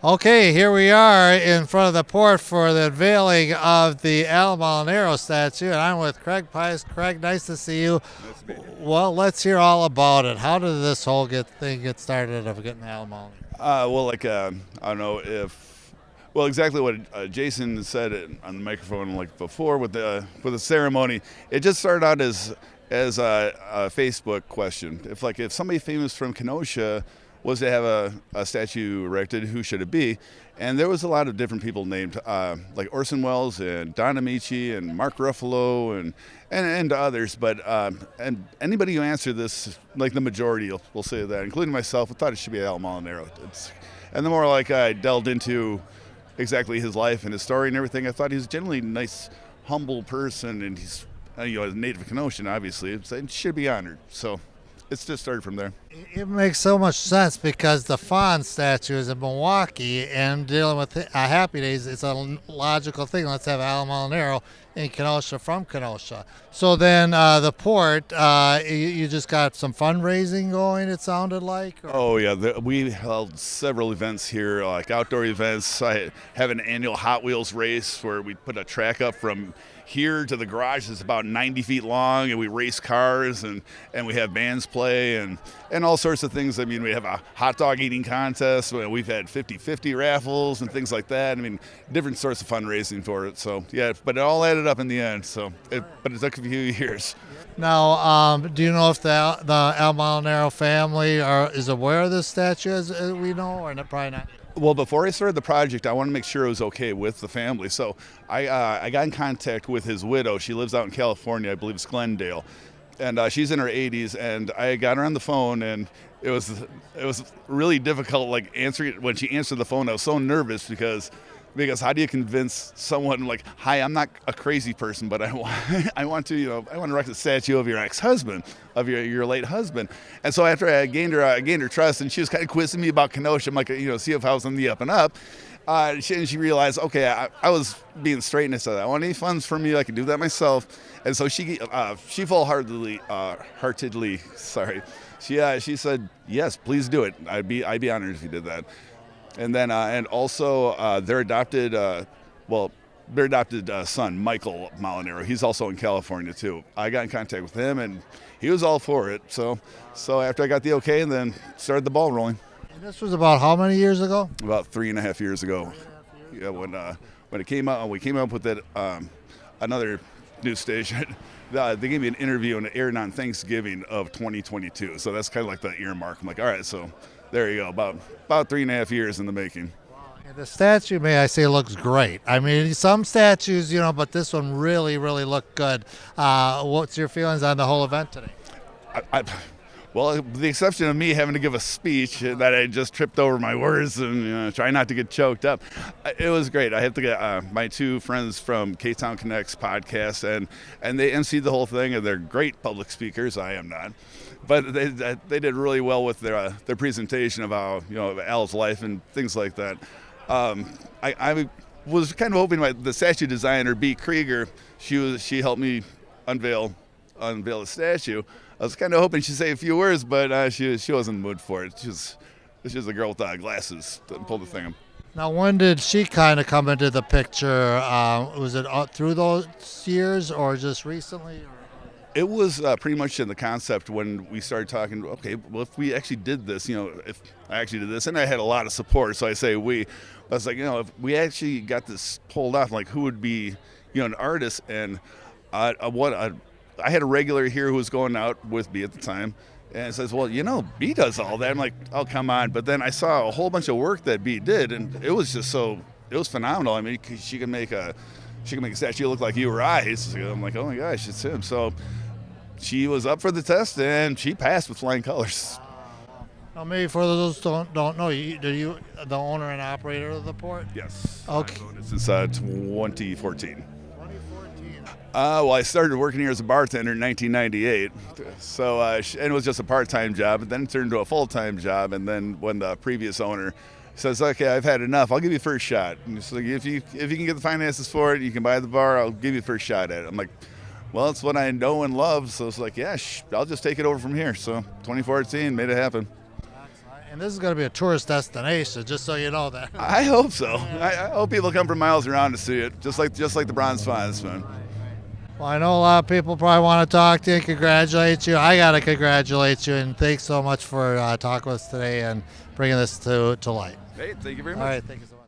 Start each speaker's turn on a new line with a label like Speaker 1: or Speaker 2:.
Speaker 1: Okay, here we are in front of the port for the unveiling of the Al Molinaro statue, and I'm with Craig Pias. Craig, nice to see you.
Speaker 2: Nice to be here.
Speaker 1: Well, let's hear all about it. How did this whole thing get started of getting Al Molinaro?
Speaker 2: I don't know if, well, exactly what Jason said on the microphone like before with the ceremony. It just started out as a Facebook question. If somebody famous from Kenosha was to have a statue erected, who should it be? And there was a lot of different people named, like Orson Welles and Don Amici and Mark Ruffalo and others. But and anybody who answered this, like the majority, will say that, including myself, I thought it should be Al Molinaro. And the more like I delved into exactly his life and his story and everything, I thought he was generally a nice, humble person, and he's a native Kenoshan, obviously. It should be honored. So it's just started from there.
Speaker 1: It makes so much sense because the Fawn statue is in Milwaukee, and dealing with Happy Days, it's a logical thing. Let's have Al Molinaro in Kenosha from Kenosha. So then the port, you just got some fundraising going, it sounded like? Or?
Speaker 2: Oh yeah, we held several events here, like outdoor events. I have an annual Hot Wheels race where we put a track up from here to the garage that's about 90 feet long, and we race cars, and we have bands play and all sorts of things. I mean, we have a hot dog eating contest. We've had 50-50 raffles and things like that. I mean, different sorts of fundraising for it. So yeah, but it all added up in the end. But it took a few years.
Speaker 1: Now, do you know if the Al Molinaro family is aware of this statue, as we know, or probably not?
Speaker 2: Well, before I started the project, I wanted to make sure it was okay with the family. So I got in contact with his widow. She lives out in California, I believe it's Glendale, and she's in her 80s. And I got her on the phone, and it was really difficult, like answering it. When she answered the phone, I was so nervous because how do you convince someone like, hi, I'm not a crazy person, but I want to erect a statue of your ex-husband, of your late husband. And so after I gained her trust, and she was kind of quizzing me about Kenosha, I'm like, see if I was on the up and up. She realized, okay, I was being straight, and I said, I want any funds from you, I can do that myself. And so she full-heartedly, she said, yes, please do it. I'd be honored if you did that. And then, and also their adopted son, Michael Molinaro. He's also in California too. I got in contact with him, and he was all for it. So after I got the okay, and then started the ball rolling.
Speaker 1: And this was about how many years ago?
Speaker 2: About 3.5 years ago. Yeah, when it came out, we came up with it. Another news station. They gave me an interview, and it aired on Thanksgiving of 2022. So that's kind of like the earmark. I'm like, all right, so there you go. About 3.5 years in the making.
Speaker 1: And the statue, may I say, looks great. I mean, some statues, but this one really, really looked good. What's your feelings on the whole event today?
Speaker 2: Well, with the exception of me having to give a speech that I just tripped over my words and try not to get choked up, it was great. I have to get my two friends from K-Town Connects podcast, and they emceed the whole thing, and they're great public speakers. I am not. But they did really well with their presentation of how Al's life and things like that. I was kind of hoping the statue designer B. Krieger, she helped me unveil the statue. I was kind of hoping she'd say a few words, but she wasn't in the mood for it. She was a girl with glasses that pulled the thing up.
Speaker 1: Now, when did she kind of come into the picture? Was it through those years or just recently?
Speaker 2: It was pretty much in the concept when we started talking, okay, well, if we actually did this, if I actually did this, and I had a lot of support, so I say we, but I was like, if we actually got this pulled off, like who would be, an artist, and I had a regular here who was going out with B at the time, and it says, well, B does all that. I'm like, oh, come on. But then I saw a whole bunch of work that B did, and it was phenomenal. I mean, she can make a statue look like you or I. So I'm like, oh my gosh, it's him. So she was up for the test, and she passed with flying colors.
Speaker 1: Now, maybe for those who don't know, you the owner and operator of the port?
Speaker 2: Yes.
Speaker 1: Okay.
Speaker 2: I've owned it since 2014. Well, I started working here as a bartender in 1998, so and it was just a part-time job, and then it turned into a full-time job. And then when the previous owner says, "Okay, I've had enough. I'll give you first shot." And it's like, if you can get the finances for it, you can buy the bar. I'll give you first shot at it. I'm like, well, it's what I know and love, so it's like, yeah, I'll just take it over from here. So 2014 made it happen.
Speaker 1: And this is going to be a tourist destination, just so you know that.
Speaker 2: I hope so. I hope people come from miles around to see it, just like the bronze fawns, man.
Speaker 1: Well, I know a lot of people probably want to talk to you, congratulate you. I got to congratulate you, and thanks so much for talking with us today and bringing this to light.
Speaker 2: Hey, thank you very
Speaker 1: All
Speaker 2: much.
Speaker 1: right, thank you so much.